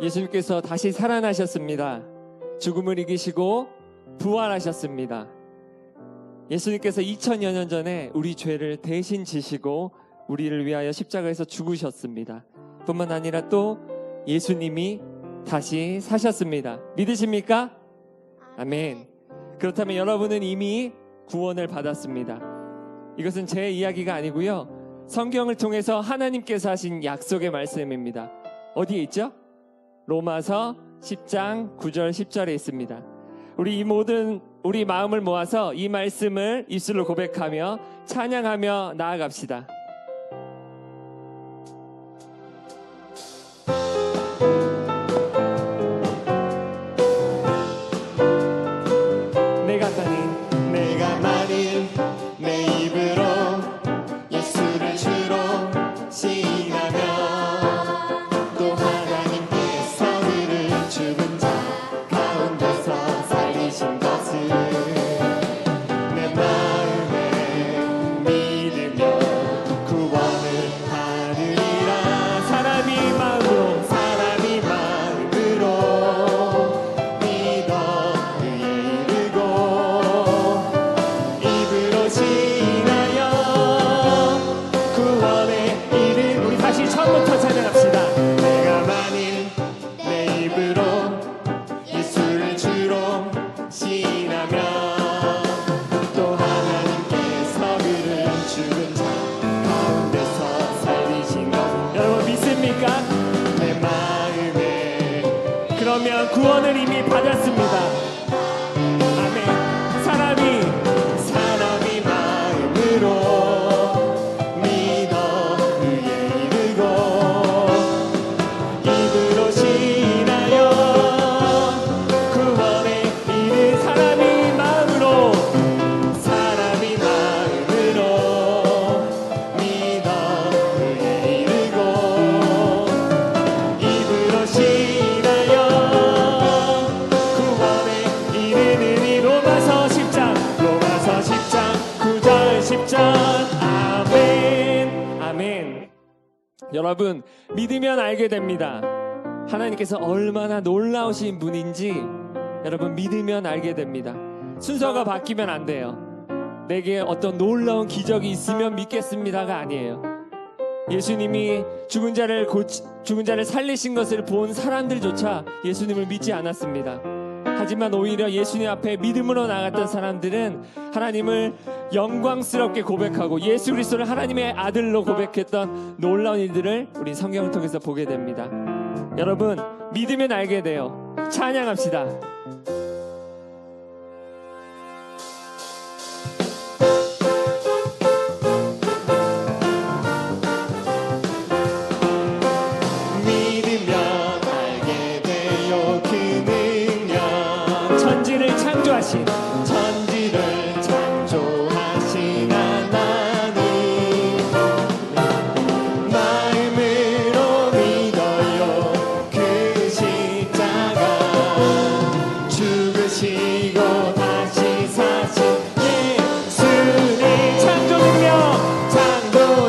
예수님께서 다시 살아나셨습니다. 죽음을 이기시고 부활하셨습니다. 예수님께서 2000여 년 전에 우리 죄를 대신 지시고 우리를 위하여 십자가에서 죽으셨습니다. 뿐만 아니라 또 예수님이 다시 사셨습니다. 믿으십니까? 아멘. 그렇다면 여러분은 이미 구원을 받았습니다. 이것은 제 이야기가 아니고요, 성경을 통해서 하나님께서 하신 약속의 말씀입니다. 어디에 있죠? 로마서 10장 9절 10절에 있습니다. 우리 마음을 모아서 이 말씀을 입술로 고백하며 찬양하며 나아갑시다. 내가 만일 내 입으로 예수를 주로 시인하면 또 하나님께서 그를 죽은 자 가운데서 살리신 것을 내 마음에 믿으며 구원을 받으리라. 사람이 마음으로 믿어 그에 이르고 입으로 시인하여 구원에 이르. 우리 다시 처음부터 찬양합시다. 내가 만일 내 입으로 예수를 주로 시인하면 또 하나님께서 그를 죽은 자 가운데서 살리신 것 여러분 믿습니까? 내 마음에. 그러면 구원을 이미 받았습니다. 아멘. 사람이 마음으로 믿어 그에 이르고 입으로 시인하여 구원에 이른. 사람이 마음으로 믿어 그에 이르고 입으로 시인하여 구원에 이르느니. 로마서 10장 9절 10절. 아멘. 아멘. 여러분, 믿으면 알게 됩니다. 하나님께서 얼마나 놀라우신 분인지 여러분 믿으면 알게 됩니다. 순서가 바뀌면 안 돼요. 내게 어떤 놀라운 기적이 있으면 믿겠습니다가 아니에요. 예수님이 죽은 자를 살리신 것을 본 사람들조차 예수님을 믿지 않았습니다. 하지만 오히려 예수님 앞에 믿음으로 나갔던 사람들은 하나님을 영광스럽게 고백하고 예수 그리스도를 하나님의 아들로 고백했던 놀라운 일들을 우리 성경을 통해서 보게 됩니다. 여러분, 믿으면 알게 돼요. 찬양합시다. 천지를 창조하신 하나님 마음으로 믿어요. 그 십자가 죽으시고 다시 사신 예수님. 창조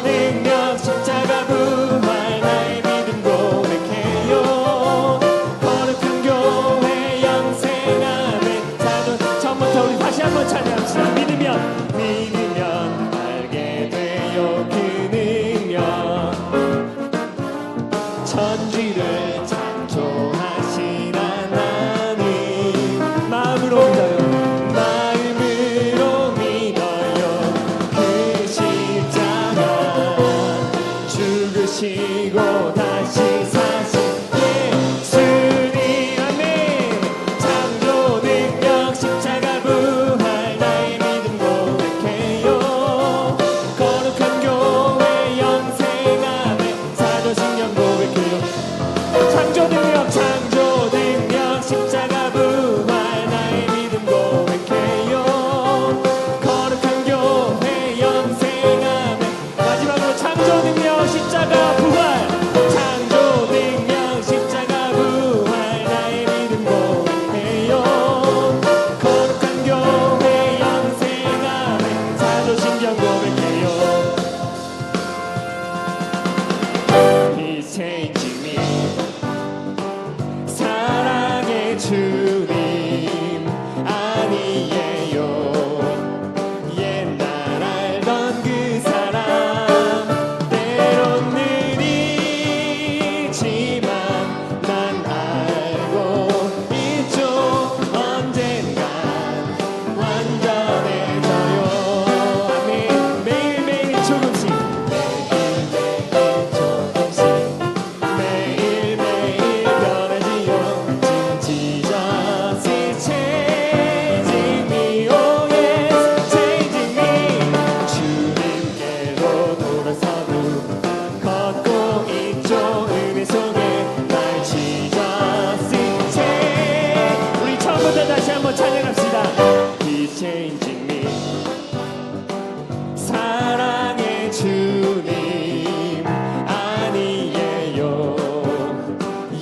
능력 십자가 부활 나의 믿음 고백해요. 거룩한 교회 영생하네. 전문 주님 아니에요. 옛날 알던 그 사람 때론 느리지만 난 알고 있죠. 언젠간 완전해져요. 아멘. 매일매일 조금씩 매일매일 변하지요. Jesus is changing me. Oh yes, changing me. 주님께로 돌아서도 걷고 있죠. 은혜 속에 날 Jesus is changing. 우리 처음부터 다시 한번 찬양합시다. He's changing me. 사랑의 주님 아니에요.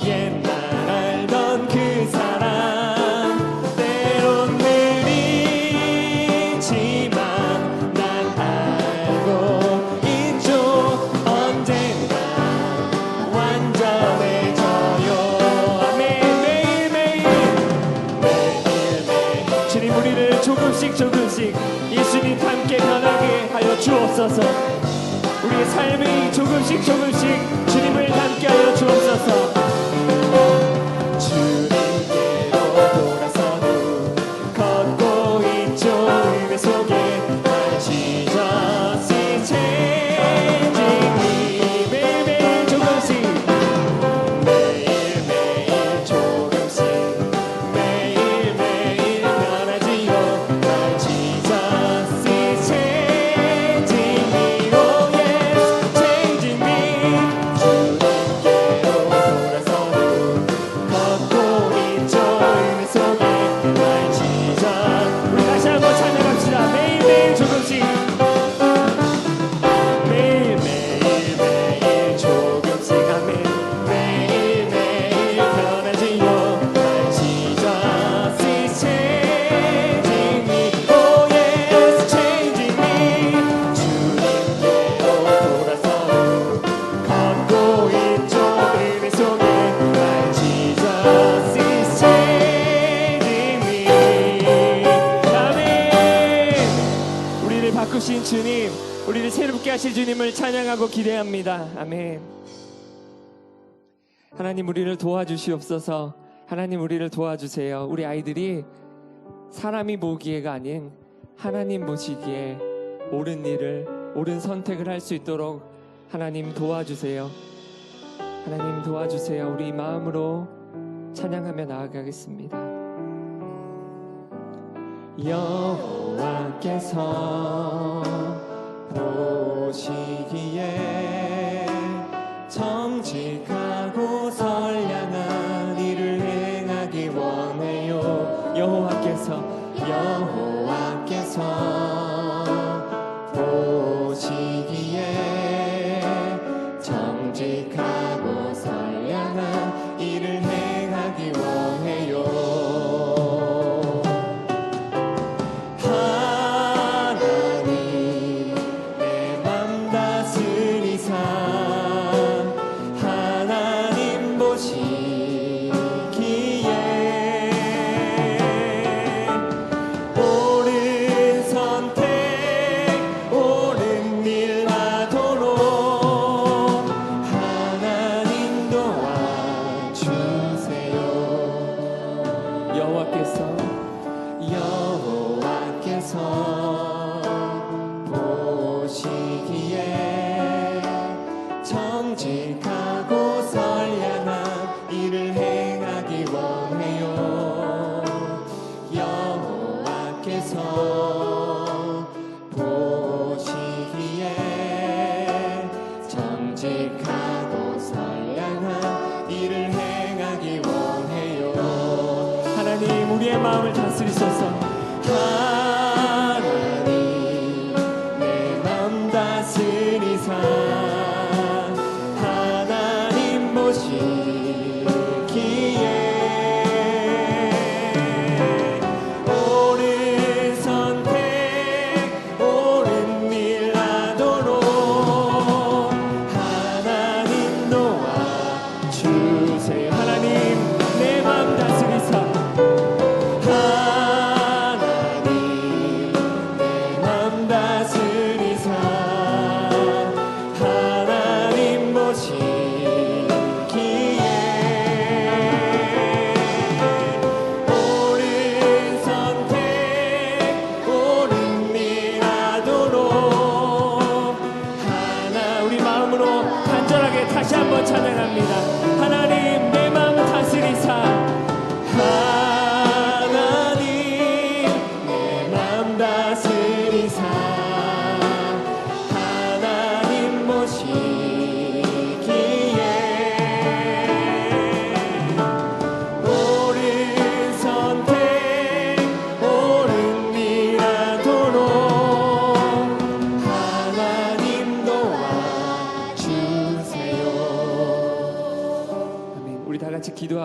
옛날 알던 그 사람 때론 느리지만 난 알고 있죠. 언젠가 완전해져요. 아멘. 매일매일 주님 우리를 조금씩 예수님 함께 변하게 하여 주옵소서. 우리의 삶이 조금씩 주님을 닮게 하여 주옵소서. 주님께로 돌아서도 걷고 있죠. 은혜 속에 날 Jesus is changing me. 매일매일 조금씩 매일매일 변하지요. 날 Jesus is changing me. Oh yes, changing me. 주님께로 돌아서도 걷고 있죠. 은혜 속에 날 Jesus. 우리 다시 한번 찬양합시다. 매일매일 조금씩 매일 조금씩 아멘. 매일매일 변하지요. 날 Jesus is changing me. Oh yes, changing me. 주님께로 돌아서도 걷고 있죠. 은혜 속에 날 Jesus is changing me. 아멘. 우리를 바꾸신 주님, 우리를 새롭게 하실 주님을 찬양하고 기대합니다. 아멘. 하나님 우리를 도와주시옵소서. 하나님 우리를 도와주세요. 우리 아이들이 사람이 보기에가 아닌 하나님 보시기에 옳은 일을, 옳은 선택을 할 수 있도록 하나님 도와주세요. 하나님 도와주세요. 우리 마음으로 찬양하며 나아가겠습니다. 여호와께서 보시기에 정직하고 선량한 일을 행하기 원해요. 여호와께서 보시기에 정직하고 선량한 일을 행하기 원해요. 하나님 내 맘 다스리사 하나님 보시기에 옳은 선택 옳은 일 하도록 하나님 도와주세요. 여호와께서 보시기에 정직하고 선량한 일을 행하기 원해요. 여호와께서 보시기에 정직하고 선량한 일을 행하기 원해요. 하나님 우리의 마음을 다스리소서. 하나님 내 맘 다스리사 하나님 보시기에 옳은 선택 옳은 일 하도록 하나님 도와주세요. 하나님 내 맘 다스리사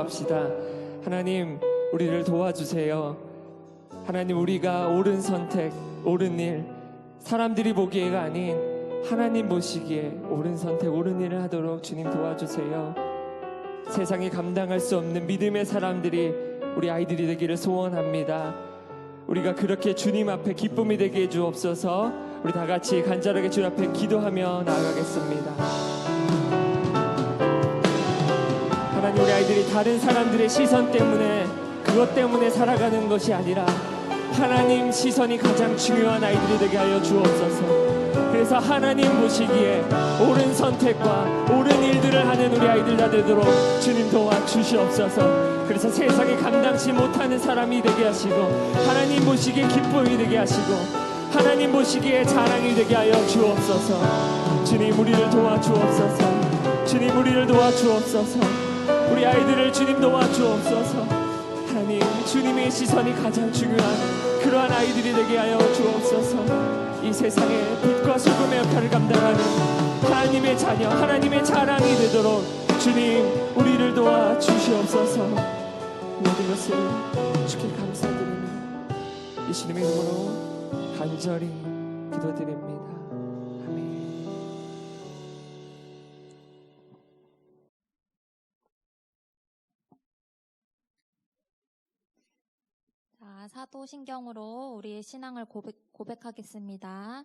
기도합시다. 하나님, 우리를 도와주세요. 하나님, 우리가 옳은 선택, 옳은 일, 사람들이 보기에가 아닌 하나님 보시기에 옳은 선택, 옳은 일을 하도록 주님 도와주세요. 세상이 감당할 수 없는 믿음의 사람들이 우리 아이들이 되기를 소원합니다. 우리가 그렇게 주님 앞에 기쁨이 되게 해주옵소서. 우리 다 같이 간절하게 주님 앞에 기도하며 나아가겠습니다. 하나님, 우리 아이들이 다른 사람들의 시선 때문에, 그것 때문에 살아가는 것이 아니라 하나님 시선이 가장 중요한 아이들이 되게 하여 주옵소서. 그래서 하나님 보시기에 옳은 선택과 옳은 일들을 하는 우리 아이들 다 되도록 주님 도와주시옵소서. 그래서 세상에 감당치 못하는 사람이 되게 하시고, 하나님 보시기에 기쁨이 되게 하시고, 하나님 보시기에 자랑이 되게 하여 주옵소서. 주님, 우리를 도와주옵소서. 주님, 우리를 도와주옵소서. 우리 아이들을 주님 도와주옵소서. 하나님, 주님의 시선이 가장 중요한 그러한 아이들이 되게 하여 주옵소서. 이 세상에 빛과 소금의 역할을 감당하는 하나님의 자녀, 하나님의 자랑이 되도록 주님, 우리를 도와주시옵소서. 모든 것을 주께 감사드리며 예수님의 이름으로 간절히 기도드립니다. 아멘. 자, 사도신경으로 우리의 신앙을 고백하겠습니다.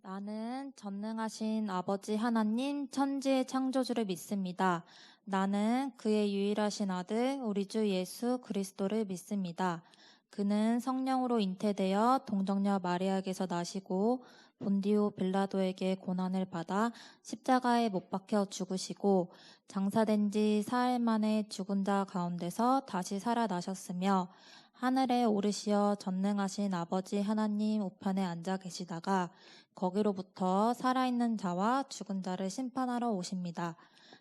나는 전능하신 아버지 하나님 천지의 창조주를 믿습니다. 나는 그의 유일하신 아들 우리 주 예수 그리스도를 믿습니다. 그는 성령으로 잉태되어 동정녀 마리아에게서 나시고 본디오 빌라도에게 고난을 받아 십자가에 못 박혀 죽으시고 장사된 지 사흘 만에 죽은 자 가운데서 다시 살아나셨으며 하늘에 오르시어 전능하신 아버지 하나님 우편에 앉아 계시다가 거기로부터 살아있는 자와 죽은 자를 심판하러 오십니다.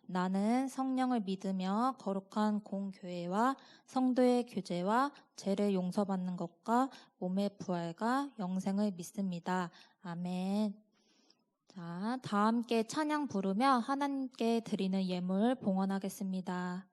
나는 성령을 믿으며 거룩한 공교회와 성도의 교제와 죄를 용서받는 것과 몸의 부활과 영생을 믿습니다. 아멘. 자, 다 함께 찬양 부르며 하나님께 드리는 예물 봉헌하겠습니다.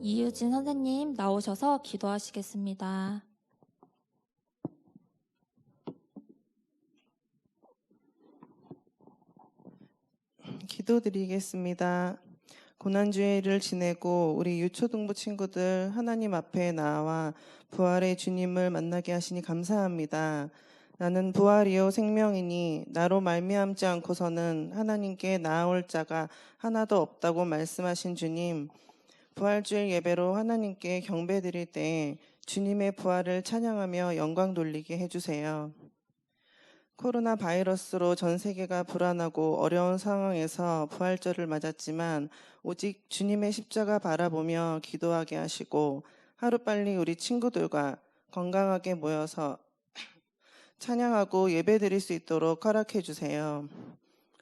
이유진 선생님 나오셔서 기도하시겠습니다. 기도드리겠습니다. 고난주일을 지내고 우리 유초등부 친구들 하나님 앞에 나와 부활의 주님을 만나게 하시니 감사합니다. 나는 부활이요 생명이니 나로 말미암지 않고서는 하나님께 나아올 자가 하나도 없다고 말씀하신 주님, 부활주일 예배로 하나님께 경배드릴 때 주님의 부활을 찬양하며 영광 돌리게 해주세요. 코로나 바이러스로 전 세계가 불안하고 어려운 상황에서 부활절을 맞았지만 오직 주님의 십자가 바라보며 기도하게 하시고 하루빨리 우리 친구들과 건강하게 모여서 찬양하고 예배드릴 수 있도록 허락해 주세요.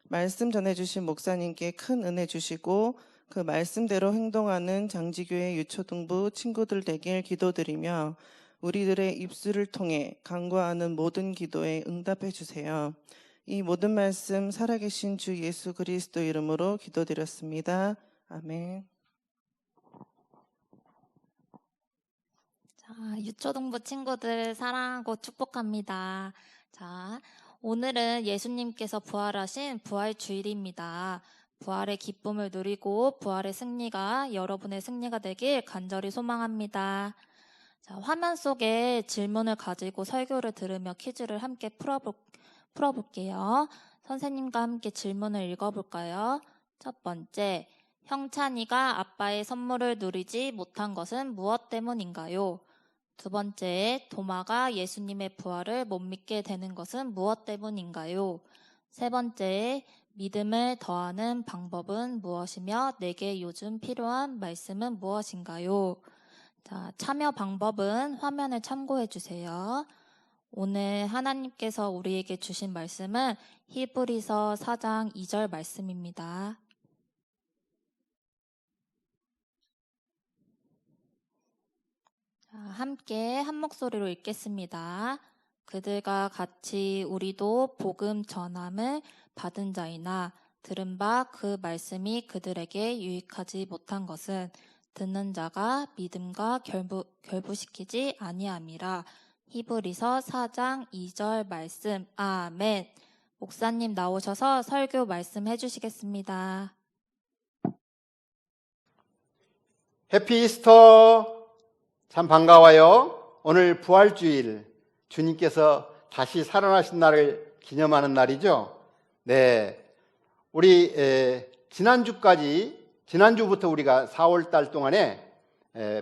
말씀 전해주신 목사님께 큰 은혜 주시고 그 말씀대로 행동하는 장지교회 유초등부 친구들 되길 기도드리며 우리들의 입술을 통해 간구하는 모든 기도에 응답해 주세요. 이 모든 말씀 살아계신 주 예수 그리스도 이름으로 기도드렸습니다. 아멘. 자, 유초동부 친구들 사랑하고 축복합니다. 자, 오늘은 예수님께서 부활하신 부활 주일입니다. 부활의 기쁨을 누리고 부활의 승리가 여러분의 승리가 되길 간절히 소망합니다. 자, 화면 속에 질문을 가지고 설교를 들으며 퀴즈를 함께 풀어볼게요. 선생님과 함께 질문을 읽어볼까요? 첫 번째, 형찬이가 아빠의 선물을 누리지 못한 것은 무엇 때문인가요? 두 번째, 도마가 예수님의 부활을 못 믿게 되는 것은 무엇 때문인가요? 세 번째, 믿음을 더하는 방법은 무엇이며 내게 요즘 필요한 말씀은 무엇인가요? 자, 참여 방법은 화면을 참고해 주세요. 오늘 하나님께서 우리에게 주신 말씀은 히브리서 4장 2절 말씀입니다. 자, 함께 한 목소리로 읽겠습니다. 그들과 같이 우리도 복음 전함을 받은 자이나 들은 바 그 말씀이 그들에게 유익하지 못한 것은 듣는 자가 믿음과 결부시키지 아니함이라. 히브리서 4장 2절 말씀. 아멘. 목사님 나오셔서 설교 말씀해 주시겠습니다. 해피 이스터. 참 반가워요. 오늘 부활주일, 주님께서 다시 살아나신 날을 기념하는 날이죠. 네, 우리 지난주부터 우리가 4월달 동안에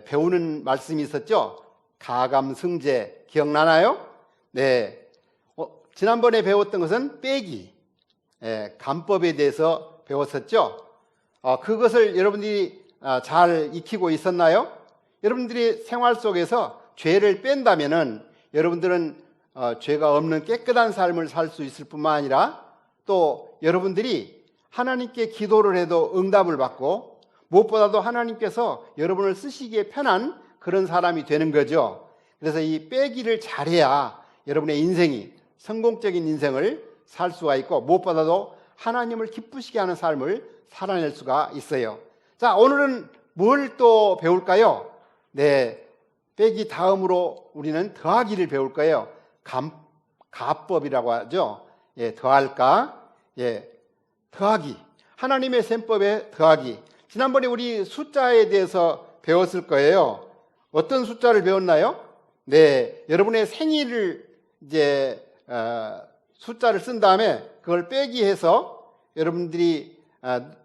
배우는 말씀이 있었죠. 가감승제 기억나나요? 네, 지난번에 배웠던 것은 빼기, 감법에 대해서 배웠었죠. 그것을 여러분들이 잘 익히고 있었나요? 여러분들이 생활 속에서 죄를 뺀다면은 여러분들은 죄가 없는 깨끗한 삶을 살 수 있을 뿐만 아니라 또 여러분들이 하나님께 기도를 해도 응답을 받고 무엇보다도 하나님께서 여러분을 쓰시기에 편한 그런 사람이 되는 거죠. 그래서 이 빼기를 잘해야 여러분의 인생이 성공적인 인생을 살 수가 있고 무엇보다도 하나님을 기쁘시게 하는 삶을 살아낼 수가 있어요. 자, 오늘은 뭘 또 배울까요? 네, 빼기 다음으로 우리는 더하기를 배울 거예요. 가법이라고 하죠. 예, 더할까? 예, 더하기. 하나님의 셈법에 더하기. 지난번에 우리 숫자에 대해서 배웠을 거예요. 어떤 숫자를 배웠나요? 네, 여러분의 생일을 이제 숫자를 쓴 다음에 그걸 빼기 해서 여러분들이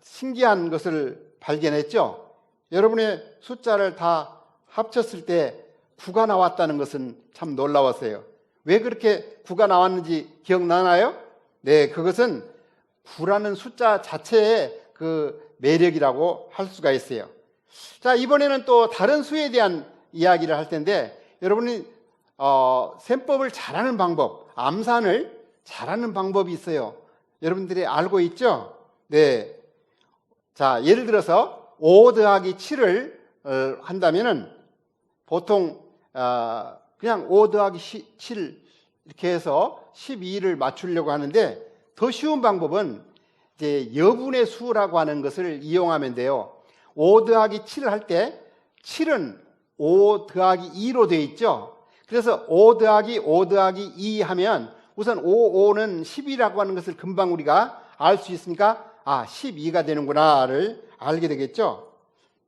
신기한 것을 발견했죠. 여러분의 숫자를 다 합쳤을 때 9가 나왔다는 것은 참 놀라웠어요. 왜 그렇게 9가 나왔는지 기억나나요? 네, 그것은 9라는 숫자 자체의 그 매력이라고 할 수가 있어요. 자, 이번에는 또 다른 수에 대한 이야기를 할 텐데 여러분이 셈법을 잘하는 방법, 암산을 잘하는 방법이 있어요. 여러분들이 알고 있죠? 네. 자, 예를 들어서 5 더하기 7을 한다면은 보통 그냥 5 더하기 7 이렇게 해서 12를 맞추려고 하는데 더 쉬운 방법은 이제 여분의 수라고 하는 것을 이용하면 돼요. 5 더하기 7을 할 때 7은 5 더하기 2로 되어 있죠. 그래서 5 더하기 5 더하기 2 하면 우선 5는 10이라고 하는 것을 금방 우리가 알 수 있으니까 12가 되는구나를 알게 되겠죠.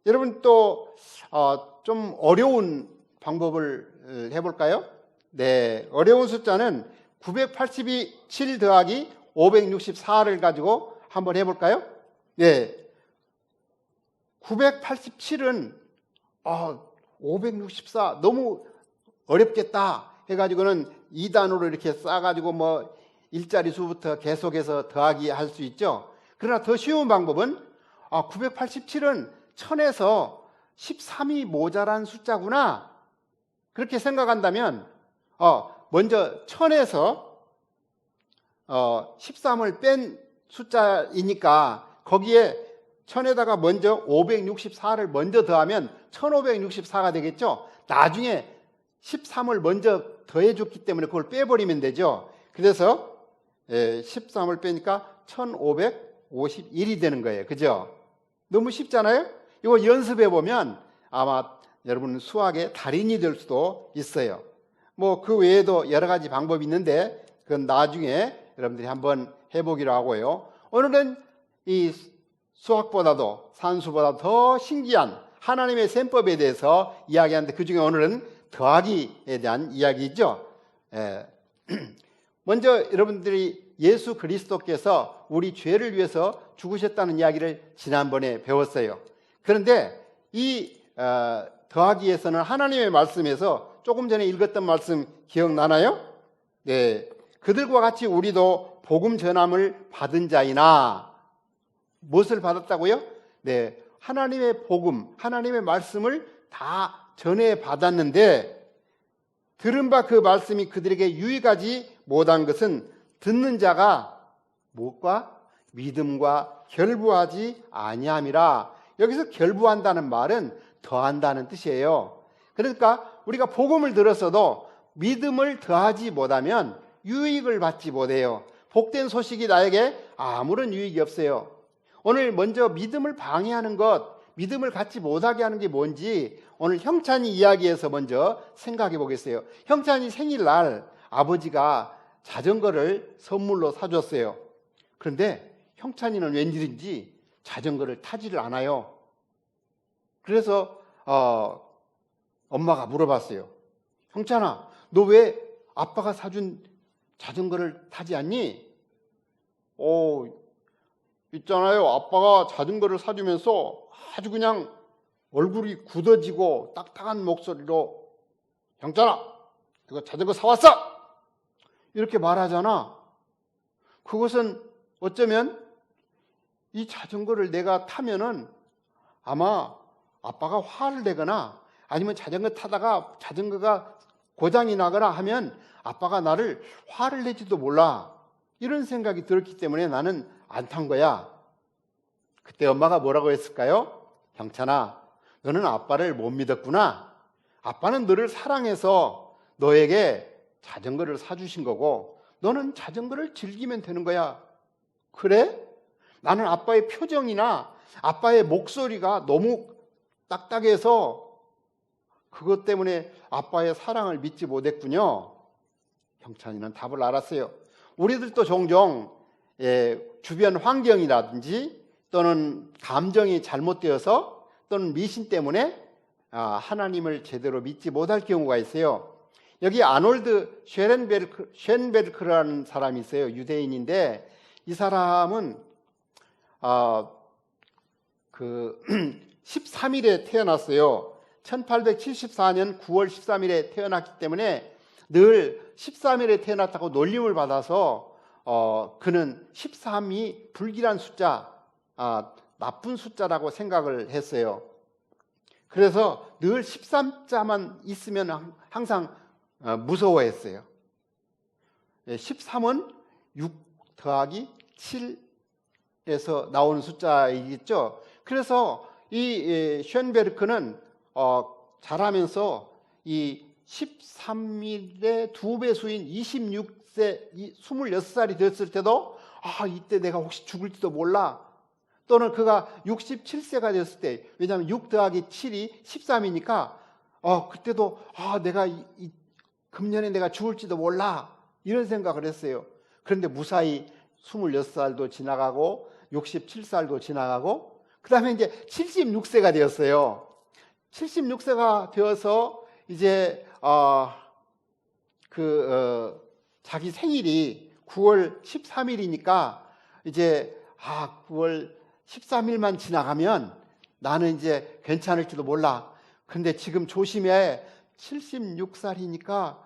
여러분 또 좀 어려운 방법을 해볼까요? 네, 어려운 숫자는 987 더하기 564를 가지고 한번 해볼까요? 네, 987은 564 너무 어렵겠다 해가지고는 2단으로 이렇게 싸가지고 뭐 일자리 수부터 계속해서 더하기 할 수 있죠. 그러나 더 쉬운 방법은 987은 1000에서 13이 모자란 숫자구나 그렇게 생각한다면 먼저 1000에서 13을 뺀 숫자이니까 거기에 1000에다가 먼저 564를 먼저 더하면 1564가 되겠죠. 나중에 13을 먼저 더해줬기 때문에 그걸 빼버리면 되죠. 그래서 13을 빼니까 1551이 되는 거예요. 그죠? 너무 쉽잖아요? 이거 연습해 보면 아마 여러분 수학의 달인이 될 수도 있어요. 뭐 그 외에도 여러 가지 방법이 있는데 그건 나중에 여러분들이 한번 해보기로 하고요. 오늘은 이 수학보다도 산수보다 더 신기한 하나님의 셈법에 대해서 이야기하는데 그 중에 오늘은 더하기에 대한 이야기죠. 먼저 여러분들이 예수 그리스도께서 우리 죄를 위해서 죽으셨다는 이야기를 지난번에 배웠어요. 그런데 이 더하기에서는 하나님의 말씀에서 조금 전에 읽었던 말씀 기억나나요? 네, 그들과 같이 우리도 복음 전함을 받은 자이나 무엇을 받았다고요? 네, 하나님의 복음, 하나님의 말씀을 다 전해 받았는데 들은 바 그 말씀이 그들에게 유익하지 못한 것은 듣는 자가 무엇과 믿음과 결부하지 아니함이라. 여기서 결부한다는 말은 더한다는 뜻이에요. 그러니까 우리가 복음을 들었어도 믿음을 더하지 못하면 유익을 받지 못해요. 복된 소식이 나에게 아무런 유익이 없어요. 오늘 먼저 믿음을 방해하는 것, 믿음을 갖지 못하게 하는 게 뭔지 오늘 형찬이 이야기에서 먼저 생각해 보겠어요. 형찬이 생일날 아버지가 자전거를 선물로 사줬어요. 그런데 형찬이는 웬일인지 자전거를 타지를 않아요. 그래서 엄마가 물어봤어요. 형찬아, 너 왜 아빠가 사준 자전거를 타지 않니? 있잖아요. 아빠가 자전거를 사주면서 아주 그냥 얼굴이 굳어지고 딱딱한 목소리로 형찬아, 이거 자전거 사왔어! 이렇게 말하잖아. 그것은 어쩌면 이 자전거를 내가 타면은 아마 아빠가 화를 내거나 아니면 자전거 타다가 자전거가 고장이 나거나 하면 아빠가 나를 화를 내지도 몰라. 이런 생각이 들었기 때문에 나는 안 탄 거야. 그때 엄마가 뭐라고 했을까요? 형찬아, 너는 아빠를 못 믿었구나. 아빠는 너를 사랑해서 너에게 자전거를 사주신 거고 너는 자전거를 즐기면 되는 거야. 그래? 나는 아빠의 표정이나 아빠의 목소리가 너무 딱딱해서 그것 때문에 아빠의 사랑을 믿지 못했군요. 형찬이는 답을 알았어요. 우리들도 종종 주변 환경이라든지 또는 감정이 잘못되어서 또는 미신 때문에 하나님을 제대로 믿지 못할 경우가 있어요. 여기 아놀드 쉔베르크라는 사람이 있어요. 유대인인데 이 사람은 13일에 태어났어요. 1874년 9월 13일에 태어났기 때문에 늘 13일에 태어났다고 놀림을 받아서 그는 13이 불길한 숫자, 나쁜 숫자라고 생각을 했어요. 그래서 늘 13자만 있으면 항상 무서워했어요. 13은 6 더하기 7에서 나오는 숫자이겠죠. 그래서 이 쉔베르크는 자라면서 이 13일의 2배수인 26살이 됐을 때도 이때 내가 혹시 죽을지도 몰라. 또는 그가 67세가 됐을 때, 왜냐하면 6 더하기 7이 13이니까 그때도 내가 금년에 내가 죽을지도 몰라. 이런 생각을 했어요. 그런데 무사히 26살도 지나가고 67살도 지나가고 그 다음에 이제 76세가 되었어요. 76세가 되어서 이제 자기 생일이 9월 13일이니까 이제 9월 13일만 지나가면 나는 이제 괜찮을지도 몰라. 근데 지금 조심해. 76살이니까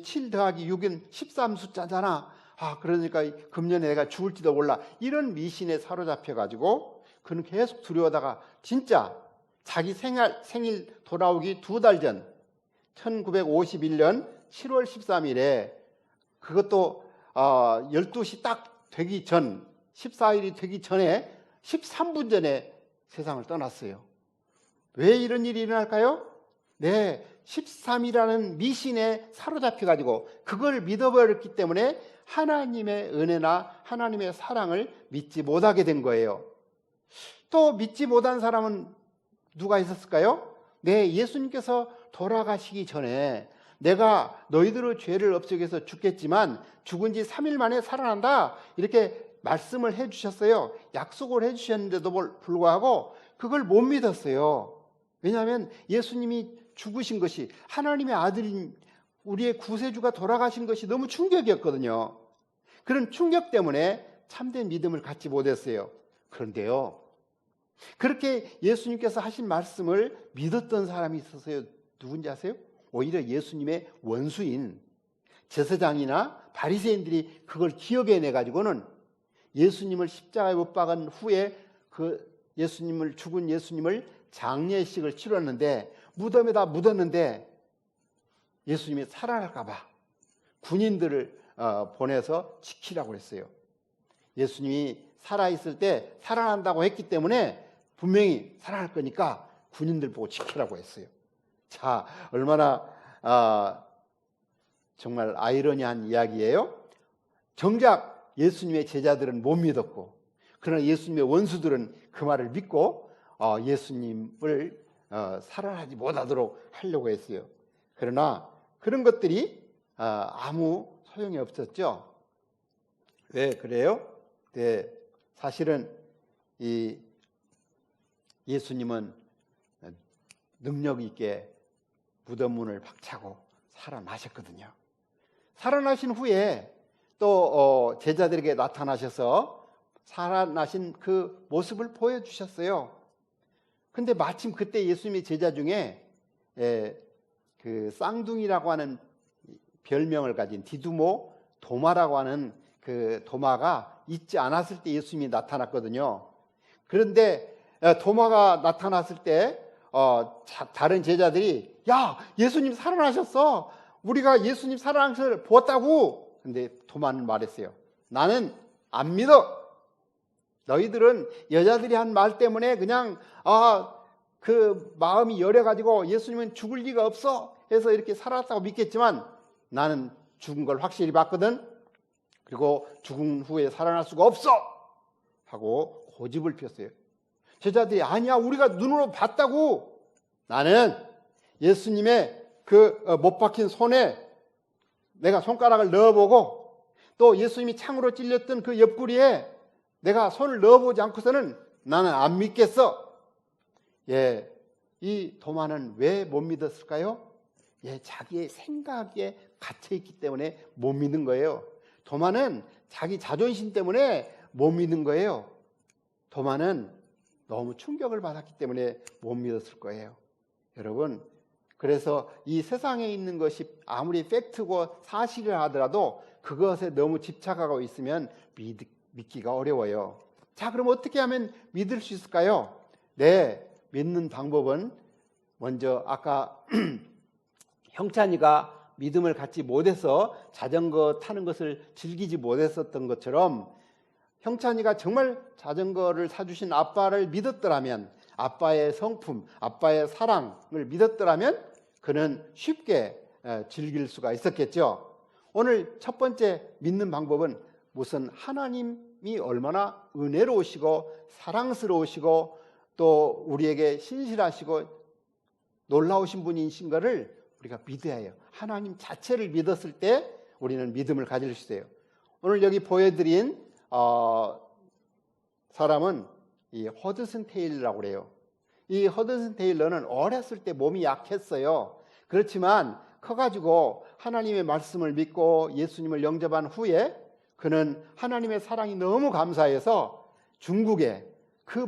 7 더하기 6은 13 숫자잖아. 그러니까 금년에 내가 죽을지도 몰라. 이런 미신에 사로잡혀가지고 그는 계속 두려워하다가 진짜 자기 생일 돌아오기 2달 전 1951년 7월 13일에 그것도 12시 딱 되기 전 14일이 되기 전에 13분 전에 세상을 떠났어요. 왜 이런 일이 일어날까요? 13이라는 미신에 사로잡혀가지고 그걸 믿어버렸기 때문에 하나님의 은혜나 하나님의 사랑을 믿지 못하게 된 거예요. 또 믿지 못한 사람은 누가 있었을까요? 예수님께서 돌아가시기 전에 내가 너희들의 죄를 없애기 위해서 죽겠지만 죽은 지 3일 만에 살아난다, 이렇게 말씀을 해주셨어요. 약속을 해주셨는데도 불구하고 그걸 못 믿었어요. 왜냐하면 예수님이 죽으신 것이, 하나님의 아들인 우리의 구세주가 돌아가신 것이 너무 충격이었거든요. 그런 충격 때문에 참된 믿음을 갖지 못했어요. 그런데요, 그렇게 예수님께서 하신 말씀을 믿었던 사람이 있었어요. 누군지 아세요? 오히려 예수님의 원수인 제사장이나 바리새인들이 그걸 기억해내 가지고는 예수님을 십자가에 못 박은 후에 죽은 예수님을 장례식을 치렀는데, 무덤에다 묻었는데 예수님이 살아날까 봐 군인들을 보내서 지키라고 했어요. 예수님이 살아있을 때 살아난다고 했기 때문에 분명히 살아날 거니까 군인들 보고 지키라고 했어요. 자, 얼마나 정말 아이러니한 이야기예요. 정작 예수님의 제자들은 못 믿었고, 그러나 예수님의 원수들은 그 말을 믿고 예수님을 살아나지 못하도록 하려고 했어요. 그러나 그런 것들이 아무 소용이 없었죠. 왜 그래요? 네, 사실은 이 예수님은 능력 있게 무덤 문을 박차고 살아나셨거든요. 살아나신 후에 또 제자들에게 나타나셔서 살아나신 그 모습을 보여주셨어요. 근데 마침 그때 예수님의 제자 중에 그 쌍둥이라고 하는 별명을 가진 디두모 도마라고 하는 그 도마가 있지 않았을 때 예수님이 나타났거든요. 그런데 도마가 나타났을 때 다른 제자들이, 야, 예수님 살아나셨어, 우리가 예수님 살아난 것을 보았다고. 근데 도마는 말했어요. 나는 안 믿어. 너희들은 여자들이 한 말 때문에 그냥 그 마음이 여려가지고 예수님은 죽을 리가 없어 해서 이렇게 살았다고 믿겠지만, 나는 죽은 걸 확실히 봤거든. 그리고 죽은 후에 살아날 수가 없어 하고 고집을 폈어요. 제자들이, 아니야, 우리가 눈으로 봤다고. 나는 예수님의 그 못 박힌 손에 내가 손가락을 넣어보고, 또 예수님이 창으로 찔렸던 그 옆구리에 내가 손을 넣어보지 않고서는 나는 안 믿겠어. 이 도마는 왜 못 믿었을까요? 자기의 생각에 갇혀있기 때문에 못 믿는 거예요. 도마는 자기 자존심 때문에 못 믿는 거예요. 도마는 너무 충격을 받았기 때문에 못 믿었을 거예요. 여러분, 그래서 이 세상에 있는 것이 아무리 팩트고 사실이라 하더라도 그것에 너무 집착하고 있으면 믿기가 어려워요. 자, 그럼 어떻게 하면 믿을 수 있을까요? 네, 믿는 방법은 먼저 아까 형찬이가 믿음을 갖지 못해서 자전거 타는 것을 즐기지 못했었던 것처럼, 형찬이가 정말 자전거를 사주신 아빠를 믿었더라면, 아빠의 성품, 아빠의 사랑을 믿었더라면 그는 쉽게 즐길 수가 있었겠죠. 오늘 첫 번째 믿는 방법은 우선 하나님이 얼마나 은혜로우시고 사랑스러우시고 또 우리에게 신실하시고 놀라우신 분이신 것을 우리가 믿어야 해요. 하나님 자체를 믿었을 때 우리는 믿음을 가질 수 있어요. 오늘 여기 보여드린 사람은 이 허드슨 테일러라고 그래요. 이 허드슨 테일러는 어렸을 때 몸이 약했어요. 그렇지만 커가지고 하나님의 말씀을 믿고 예수님을 영접한 후에 그는 하나님의 사랑이 너무 감사해서 중국에 그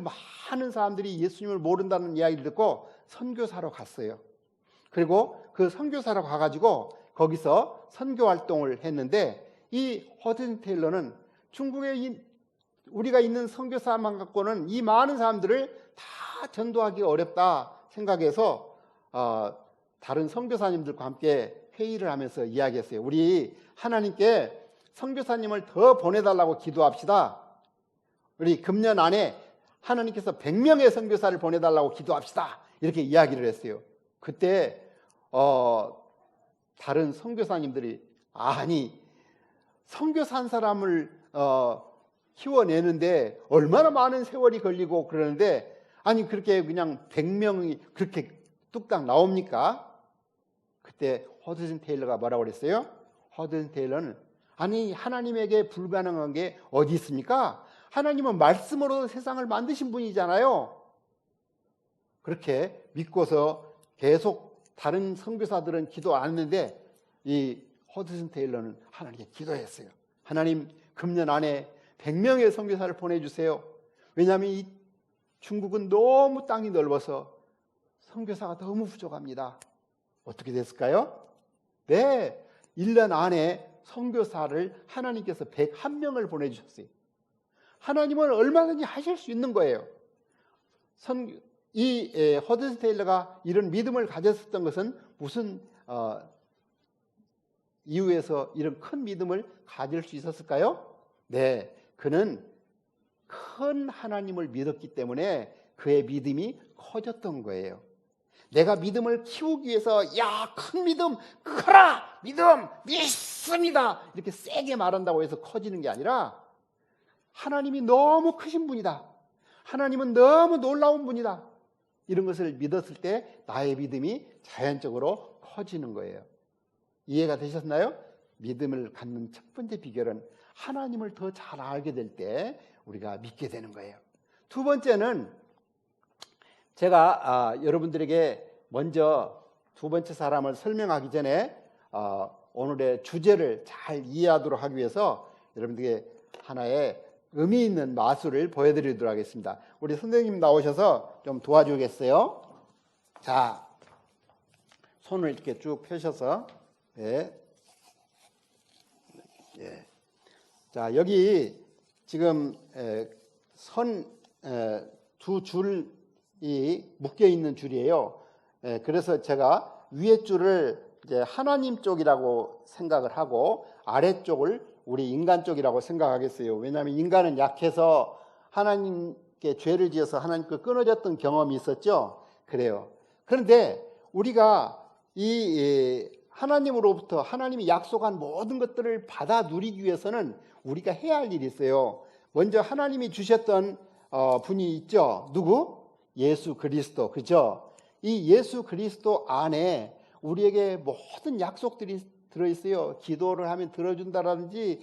많은 사람들이 예수님을 모른다는 이야기를 듣고 선교사로 갔어요. 그리고 그 선교사로 가가지고 거기서 선교 활동을 했는데, 이 허드슨 테일러는 중국에 우리가 있는 선교사만 갖고는 이 많은 사람들을 다 전도하기 어렵다 생각해서 다른 선교사님들과 함께 회의를 하면서 이야기했어요. 우리 하나님께 선교사님을 더 보내달라고 기도합시다. 우리 금년 안에 하나님께서 100명의 선교사를 보내달라고 기도합시다. 이렇게 이야기를 했어요. 그때 다른 선교사님들이, 아니, 선교사 한 사람을 키워내는데 얼마나 많은 세월이 걸리고 그러는데, 아니 그렇게 그냥 100명이 그렇게 뚝딱 나옵니까? 그때 허드슨 테일러가 뭐라고 그랬어요? 허드슨 테일러는 아니 하나님에게 불가능한 게 어디 있습니까? 하나님은 말씀으로 세상을 만드신 분이잖아요. 그렇게 믿고서 계속 다른 선교사들은 기도 안 했는데 이 허드슨 테일러는 하나님께 기도했어요. 하나님 금년 안에 100명의 선교사를 보내주세요. 왜냐하면 이 중국은 너무 땅이 넓어서 선교사가 너무 부족합니다. 어떻게 됐을까요? 네, 1년 안에 선교사를 하나님께서 101명을 보내주셨어요. 하나님은 얼마든지 하실 수 있는 거예요. 이 허드슨 테일러가 이런 믿음을 가졌었던 것은 무슨 이유에서 이런 큰 믿음을 가질 수 있었을까요? 네, 그는 큰 하나님을 믿었기 때문에 그의 믿음이 커졌던 거예요. 내가 믿음을 키우기 위해서 큰 믿음 커라! 믿음 믿습니다! 이렇게 세게 말한다고 해서 커지는 게 아니라 하나님이 너무 크신 분이다. 하나님은 너무 놀라운 분이다. 이런 것을 믿었을 때 나의 믿음이 자연적으로 커지는 거예요. 이해가 되셨나요? 믿음을 갖는 첫 번째 비결은 하나님을 더 잘 알게 될 때 우리가 믿게 되는 거예요. 두 번째는 제가 여러분들에게 먼저 두 번째 사람을 설명하기 전에 오늘의 주제를 잘 이해하도록 하기 위해서 여러분들에게 하나의 의미 있는 마술을 보여드리도록 하겠습니다. 우리 선생님 나오셔서 좀 도와주겠어요? 자, 손을 이렇게 쭉 펴셔서 네. 예. 자, 여기 지금 두 줄이 묶여 있는 줄이에요. 그래서 제가 위에 줄을 이제 하나님 쪽이라고 생각을 하고 아래쪽을 우리 인간 쪽이라고 생각하겠어요. 왜냐하면 인간은 약해서 하나님께 죄를 지어서 하나님께 끊어졌던 경험이 있었죠. 그래요. 그런데 우리가 이 하나님으로부터 하나님이 약속한 모든 것들을 받아 누리기 위해서는 우리가 해야 할 일이 있어요. 먼저 하나님이 주셨던 분이 있죠. 누구? 예수 그리스도. 그죠? 이 예수 그리스도 안에 우리에게 모든 약속들이 들어있어요. 기도를 하면 들어준다든지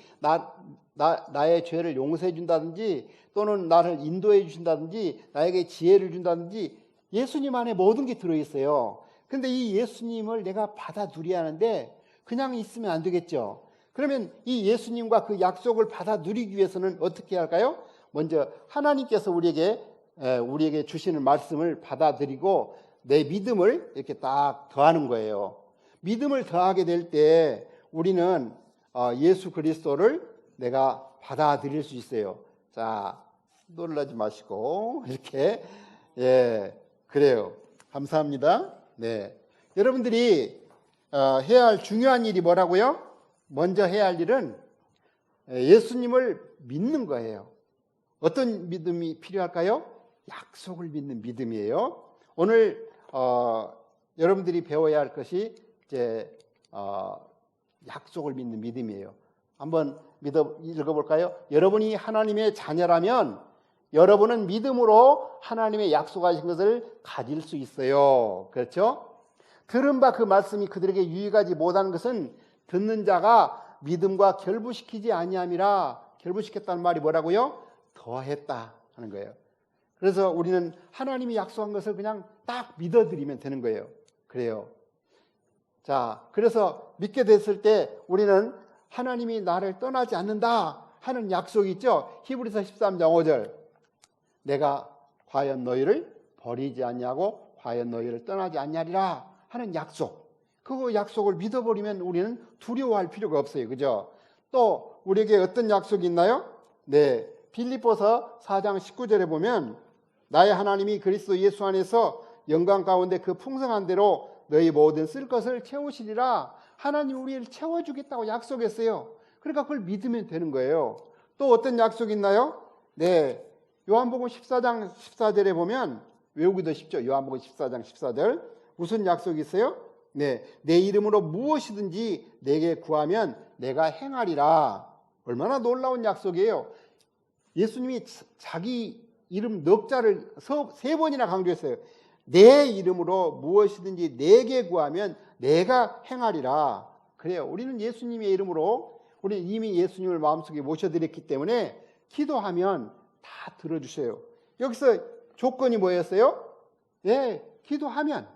나의 죄를 용서해 준다든지 또는 나를 인도해 주신다든지 나에게 지혜를 준다든지 예수님 안에 모든 게 들어있어요. 그런데 이 예수님을 내가 받아 누려야 하는데 그냥 있으면 안 되겠죠. 그러면 이 예수님과 그 약속을 받아 누리기 위해서는 어떻게 해야 할까요? 먼저 하나님께서 우리에게 주시는 말씀을 받아들이고 내 믿음을 이렇게 딱 더하는 거예요. 믿음을 더하게 될 때 우리는 예수 그리스도를 내가 받아들일 수 있어요. 자, 놀라지 마시고 이렇게 그래요. 감사합니다. 네, 여러분들이 해야 할 중요한 일이 뭐라고요? 먼저 해야 할 일은 예수님을 믿는 거예요. 어떤 믿음이 필요할까요? 약속을 믿는 믿음이에요. 오늘 여러분들이 배워야 할 것이 이제 약속을 믿는 믿음이에요. 한번 읽어볼까요? 여러분이 하나님의 자녀라면 여러분은 믿음으로 하나님의 약속하신 것을 가질 수 있어요. 그렇죠? 들은 바 그 말씀이 그들에게 유익하지 못한 것은 듣는 자가 믿음과 결부시키지 아니함이라. 결부시켰다는 말이 뭐라고요? 더했다 하는 거예요. 그래서 우리는 하나님이 약속한 것을 그냥 딱 믿어드리면 되는 거예요. 그래요. 자, 그래서 믿게 됐을 때 우리는 하나님이 나를 떠나지 않는다 하는 약속이 있죠. 히브리서 13장 5절. 내가 과연 너희를 버리지 않냐고 과연 너희를 떠나지 않냐리라 하는 약속. 그 약속을 믿어버리면 우리는 두려워할 필요가 없어요. 그죠? 또 우리에게 어떤 약속이 있나요? 네, 빌립보서 4장 19절에 보면 나의 하나님이 그리스도 예수 안에서 영광 가운데 그 풍성한 대로 너희 모든 쓸 것을 채우시리라. 하나님 우리를 채워주겠다고 약속했어요. 그러니까 그걸 믿으면 되는 거예요. 또 어떤 약속이 있나요? 네, 요한복음 14장 14절에 보면 외우기도 쉽죠. 요한복음 14장 14절. 무슨 약속이 있어요? 네, 내 이름으로 무엇이든지 내게 구하면 내가 행하리라. 얼마나 놀라운 약속이에요. 예수님이 자기 이름 넉자를 3번이나 강조했어요. 내 이름으로 무엇이든지 내게 구하면 내가 행하리라. 그래요. 우리는 예수님의 이름으로, 우리는 이미 예수님을 마음속에 모셔드렸기 때문에 기도하면 다 들어주셔요. 여기서 조건이 뭐였어요? 예, 기도하면.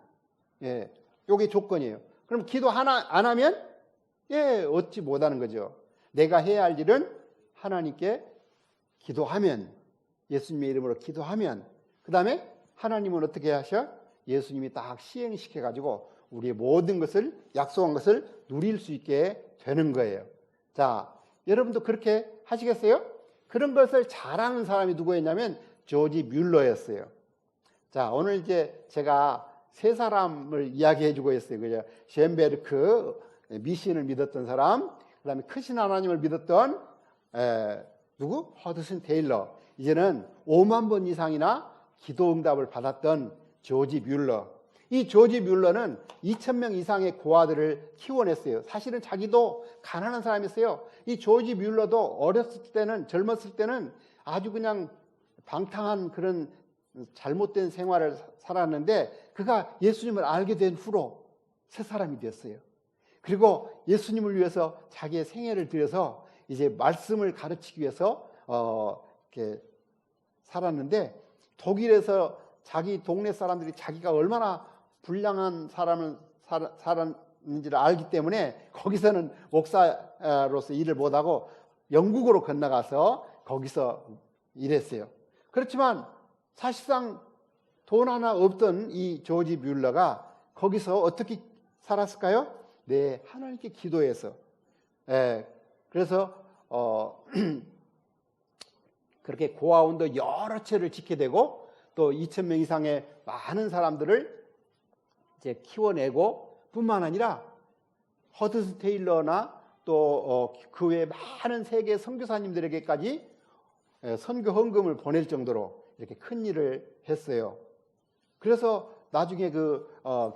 예, 요게 조건이에요. 그럼 기도 하나 안 하면 예, 얻지 못하는 거죠. 내가 해야 할 일은 하나님께 기도하면, 예수님의 이름으로 기도하면, 그 다음에 하나님은 어떻게 하셔? 예수님이 딱 시행시켜 가지고 우리의 모든 것을, 약속한 것을 누릴 수 있게 되는 거예요. 자, 여러분도 그렇게 하시겠어요? 그런 것을 잘하는 사람이 누구였냐면 조지 뮬러였어요. 자, 오늘 이제 제가 세 사람을 이야기해 주고 있어요. 그죠? 셴베르크, 미신을 믿었던 사람, 그 다음에 크신 하나님을 믿었던 누구? 허드슨 테일러. 이제는 5만 번 이상이나 기도 응답을 받았던 조지 뮬러. 이 조지 뮬러는 2,000명 이상의 고아들을 키워냈어요. 사실은 자기도 가난한 사람이었어요. 이 조지 뮬러도 어렸을 때는, 젊었을 때는 아주 그냥 방탕한 그런 잘못된 생활을 살았는데, 그가 예수님을 알게 된 후로 새 사람이 됐어요. 그리고 예수님을 위해서 자기의 생애를 들여서 이제 말씀을 가르치기 위해서 이렇게 살았는데, 독일에서 자기 동네 사람들이 자기가 얼마나 불량한 사람을 살았는지를 알기 때문에 거기서는 목사로서 일을 못하고 영국으로 건너가서 거기서 일했어요. 그렇지만 사실상 돈 하나 없던 이 조지 뮬러가 거기서 어떻게 살았을까요? 네, 하나님께 기도해서. 그래서 그렇게 고아원도 여러 채를 짓게 되고, 또 2,000명 이상의 많은 사람들을 이제 키워내고, 뿐만 아니라 허드슨 테일러나 또 그 외에 많은 세계 선교사님들에게까지 선교 헌금을 보낼 정도로 이렇게 큰 일을 했어요. 그래서 나중에 그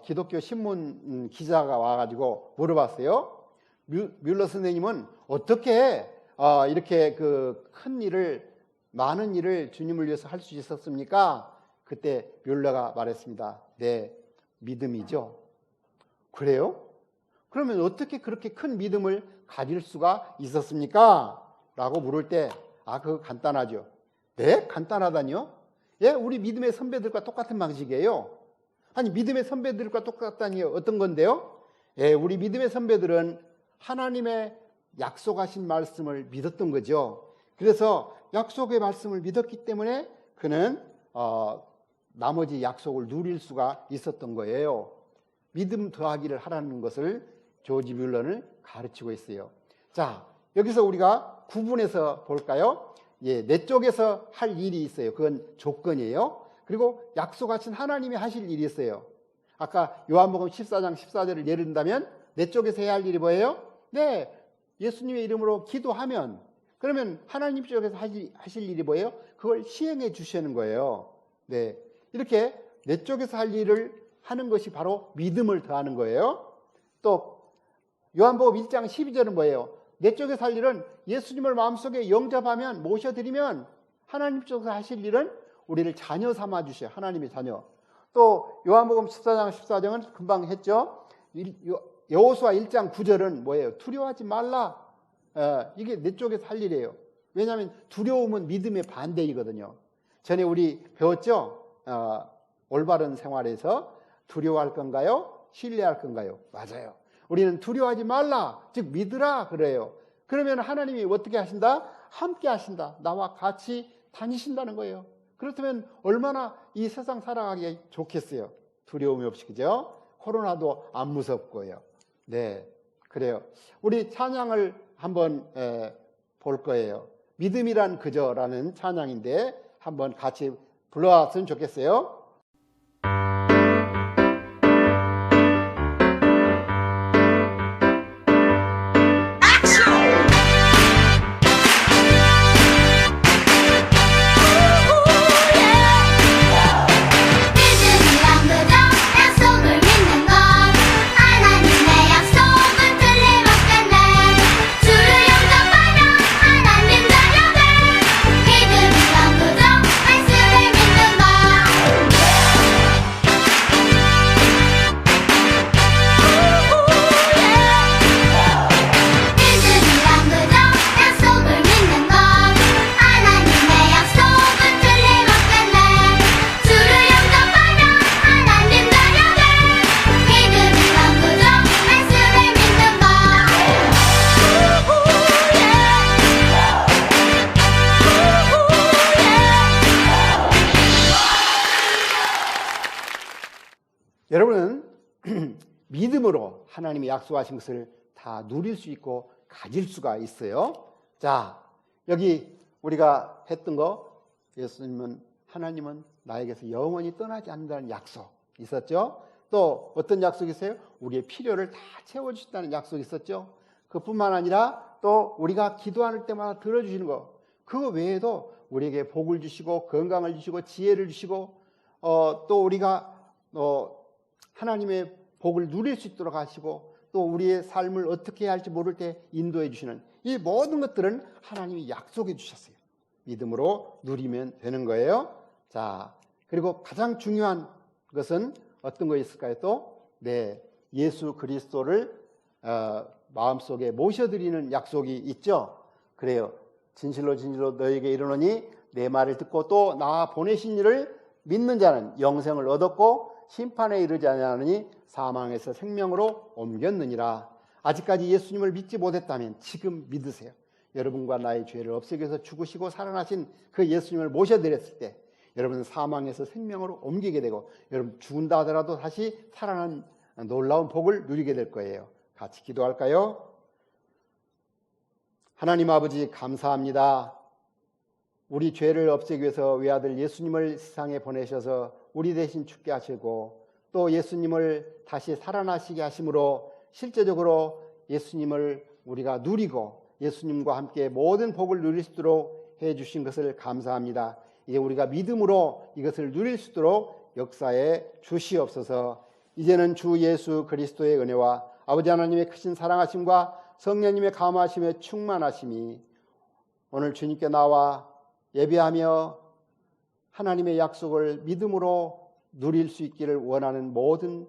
기독교 신문 기자가 와가지고 물어봤어요. 뮬러 선생님은 어떻게 이렇게 그 큰 일을, 많은 일을 주님을 위해서 할 수 있었습니까? 그때 뮬러가 말했습니다. 네, 믿음이죠. 그래요? 그러면 어떻게 그렇게 큰 믿음을 가질 수가 있었습니까? 라고 물을 때, 그거 간단하죠. 네? 간단하다니요? 예, 우리 믿음의 선배들과 똑같은 방식이에요. 아니, 믿음의 선배들과 똑같다니 어떤 건데요? 예, 우리 믿음의 선배들은 하나님의 약속하신 말씀을 믿었던 거죠. 그래서 약속의 말씀을 믿었기 때문에 그는 나머지 약속을 누릴 수가 있었던 거예요. 믿음 더하기를 하라는 것을 조지 뮬러는 가르치고 있어요. 자, 여기서 우리가 구분해서 볼까요? 예, 내 쪽에서 할 일이 있어요. 그건 조건이에요. 그리고 약속하신 하나님이 하실 일이 있어요. 아까 요한복음 14장 14절을 예를 든다면 내 쪽에서 해야 할 일이 뭐예요? 네, 예수님의 이름으로 기도하면, 그러면 하나님 쪽에서 하실 일이 뭐예요? 그걸 시행해 주시는 거예요. 네, 이렇게 내 쪽에서 할 일을 하는 것이 바로 믿음을 더하는 거예요. 또 요한복음 1장 12절은 뭐예요? 내 쪽에서 할 일은 예수님을 마음속에 영접하면, 모셔드리면 하나님 쪽에서 하실 일은 우리를 자녀 삼아 주셔요. 하나님의 자녀. 또 요한복음 14장 14절은 금방 했죠. 여호수아 1장 9절은 뭐예요? 두려워하지 말라. 이게 내 쪽에서 할 일이에요. 왜냐하면 두려움은 믿음의 반대이거든요. 전에 우리 배웠죠? 올바른 생활에서 두려워할 건가요? 신뢰할 건가요? 맞아요. 우리는 두려워하지 말라, 즉 믿으라 그래요. 그러면 하나님이 어떻게 하신다? 함께 하신다. 나와 같이 다니신다는 거예요. 그렇다면 얼마나 이 세상 살아가기 좋겠어요. 두려움이 없이, 그죠? 코로나도 안 무섭고요. 네, 그래요. 우리 찬양을 한번 볼 거예요. 믿음이란 그저라는 찬양인데 한번 같이 불러왔으면 좋겠어요. 믿음이란 그저 예수를 믿는 것. 믿음으로 하나님이 약속하신 것을 다 누릴 수 있고 가질 수가 있어요. 자, 여기 우리가 했던 거, 예수님은, 하나님은 나에게서 영원히 떠나지 않는다는 약속 있었죠. 또 어떤 약속이 있어요? 우리의 필요를 다 채워주신다는 약속이 있었죠. 그뿐만 아니라 또 우리가 기도할 때마다 들어주시는 거, 그거 외에도 우리에게 복을 주시고 건강을 주시고 지혜를 주시고 또 우리가 하나님의 복을 누릴 수 있도록 하시고 또 우리의 삶을 어떻게 해야 할지 모를 때 인도해 주시는 이 모든 것들은 하나님이 약속해 주셨어요. 믿음으로 누리면 되는 거예요. 자, 그리고 가장 중요한 것은 어떤 거 있을까요? 또 예수 그리스도를 마음속에 모셔드리는 약속이 있죠. 그래요. 진실로 진실로 너에게 이르노니 내 말을 듣고 또 나 보내신 이를 믿는 자는 영생을 얻었고 심판에 이르지 아니하느니 사망에서 생명으로 옮겼느니라. 아직까지 예수님을 믿지 못했다면 지금 믿으세요. 여러분과 나의 죄를 없애기 위해서 죽으시고 살아나신 그 예수님을 모셔드렸을 때 여러분은 사망에서 생명으로 옮기게 되고 여러분 죽은다 하더라도 다시 살아난 놀라운 복을 누리게 될 거예요. 같이 기도할까요? 하나님 아버지 감사합니다. 우리 죄를 없애기 위해서 외아들 예수님을 세상에 보내셔서 우리 대신 죽게 하시고 또 예수님을 다시 살아나시게 하심으로 실제적으로 예수님을 우리가 누리고 예수님과 함께 모든 복을 누릴 수 있도록 해주신 것을 감사합니다. 이제 우리가 믿음으로 이것을 누릴 수 있도록 역사에 주시옵소서. 이제는 주 예수 그리스도의 은혜와 아버지 하나님의 크신 사랑하심과 성령님의 감화하심에 충만하심이 오늘 주님께 나와 예배하며 하나님의 약속을 믿음으로 누릴 수 있기를 원하는 모든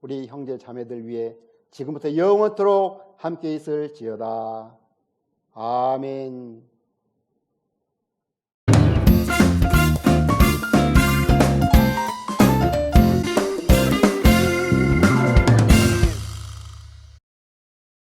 우리 형제 자매들 위해 지금부터 영원토록 함께 있을지어다. 아멘.